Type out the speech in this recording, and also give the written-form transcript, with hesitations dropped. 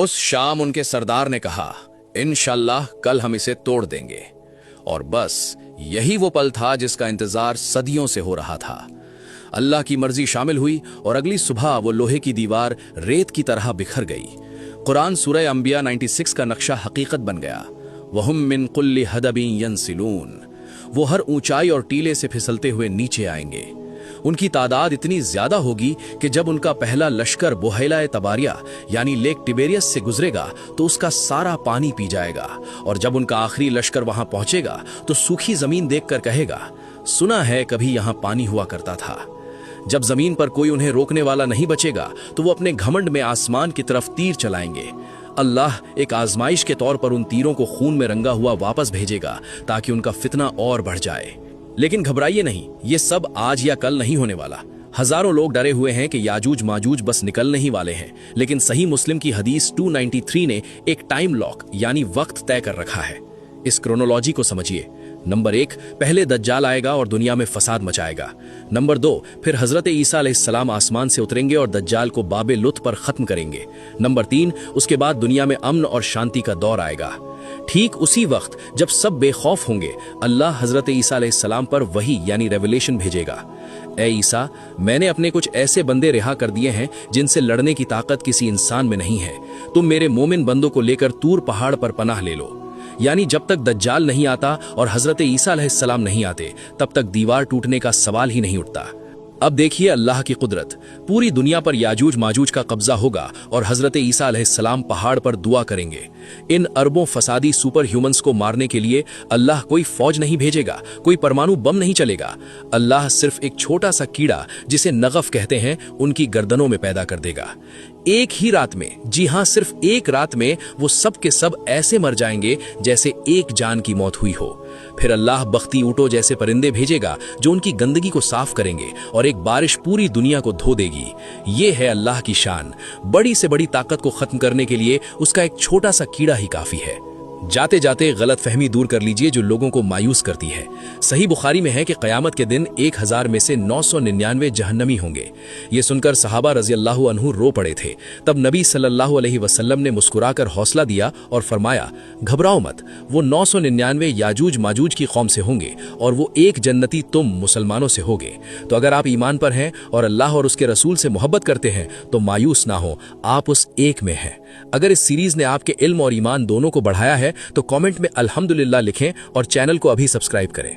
उस शाम उनके सरदार ने कहा, इंशाअल्लाह कल हम इसे तोड़ देंगे। और बस यही वो पल था जिसका इंतजार सदियों से हो रहा था। अल्लाह की मर्जी शामिल हुई और अगली सुबह वो लोहे की दीवार रेत की तरह बिखर गई। कुरान सूरह अंबिया 96 का नक्शा हकीकत बन गया। वहुम मिन कुल्ली हदबिन यंसिलून, वो हर ऊंचाई और टीले से फिसलते हुए नीचे आएंगे। उनकी तादाद इतनी ज्यादा होगी कि जब उनका पहला लश्कर बुहैला तबारिया यानी लेक टिबेरियस से गुजरेगा तो उसका सारा पानी पी जाएगा, और जब उनका आखिरी लश्कर वहां पहुंचेगा तो सूखी जमीन देखकर कहेगा, सुना है कभी यहां पानी हुआ करता था। जब जमीन पर कोई उन्हें रोकने वाला नहीं बचेगा तो वो अपने घमंड में आसमान की तरफ तीर चलाएंगे। अल्लाह एक आजमाइश के तौर पर उन तीरों को खून में रंगा हुआ वापस भेजेगा ताकि उनका फितना और बढ़ जाए। लेकिन घबराइए नहीं, ये सब आज या कल नहीं होने वाला। हजारों लोग डरे हुए हैं कि याजूज माजूज बस निकलने ही वाले हैं, लेकिन सही मुस्लिम की हदीस 293 ने एक टाइम लॉक यानी वक्त तय कर रखा है। इस क्रोनोलॉजी को समझिए। नंबर 1, पहले दज्जाल आएगा और दुनिया में फसाद मचाएगा। नंबर 2, फिर हजरत ईसा अलैहिस्सलाम आसमान से उतरेंगे और दज्जाल को बाबे लुत पर खत्म करेंगे। नंबर 3, उसके बाद दुनिया में अमन और शांति का दौर आएगा। ठीक उसी वक्त जब सब बेखौफ होंगे, अल्लाह हजरत ईसा अलैहिस्सलाम पर वही यानी रेवलेशन भेजेगा। ए ईसा, मैंने अपने कुछ ऐसे बंदे रिहा कर दिए हैं जिनसे लड़ने की ताकत किसी इंसान में नहीं है। तुम मेरे मोमिन बंदों को लेकर तूर पहाड़ पर पनाह ले लो। यानी जब तक दज्जाल नहीं आता और हजरत ईसा अलैहिस्सलाम नहीं आते तब तक दीवार टूटने का सवाल ही नहीं उठता। अब देखिए अल्लाह की कुदरत। पूरी दुनिया पर याजूज माजूज का कब्जा होगा और हजरत ईसा अलैहिस्सलाम पहाड़ पर दुआ करेंगे। इन अरबों फसादी सुपर ह्यूमंस को मारने के लिए अल्लाह कोई फौज नहीं भेजेगा, कोई परमाणु बम नहीं चलेगा। अल्लाह सिर्फ एक छोटा सा कीड़ा जिसे नगफ कहते हैं उनकी गर्दनों में पैदा कर देगा। एक ही रात में, जी हां सिर्फ एक रात में, वो सब के सब ऐसे मर जाएंगे जैसे एक जान की मौत हुई हो। फिर अल्लाह बख्ती ऊंटों जैसे परिंदे भेजेगा जो उनकी गंदगी को साफ करेंगे और एक बारिश पूरी दुनिया को धो देगी। ये है अल्लाह की शान। बड़ी से बड़ी ताकत को खत्म करने के लिए उसका एक छोटा सा कीड़ा ही काफी है। जाते जाते गलत फहमी दूर कर लीजिए जो लोगों को मायूस करती है। सही बुखारी में है कि क़यामत के दिन 1000 में से 999 जहन्नमी होंगे। ये सुनकर सहाबा रज़ी अल्लाहु अन्हु रो पड़े थे। तब नबी सल्लल्लाहु अलैहि वसल्लम ने मुस्कुराकर हौसला दिया और फरमाया, घबराओ मत, वो 999 याजूज माजूज की कौम से होंगे और वो एक जन्नती तुम मुसलमानों से होगे। तो अगर आप ईमान पर हैं और अल्लाह और उसके रसूल से मोहब्बत करते हैं तो मायूस ना हो, आप उस एक में हैं। अगर इस सीरीज ने आपके इल्म और ईमान दोनों को बढ़ाया है तो कमेंट में अल्हम्दुलिल्लाह लिखें और चैनल को अभी सब्सक्राइब करें।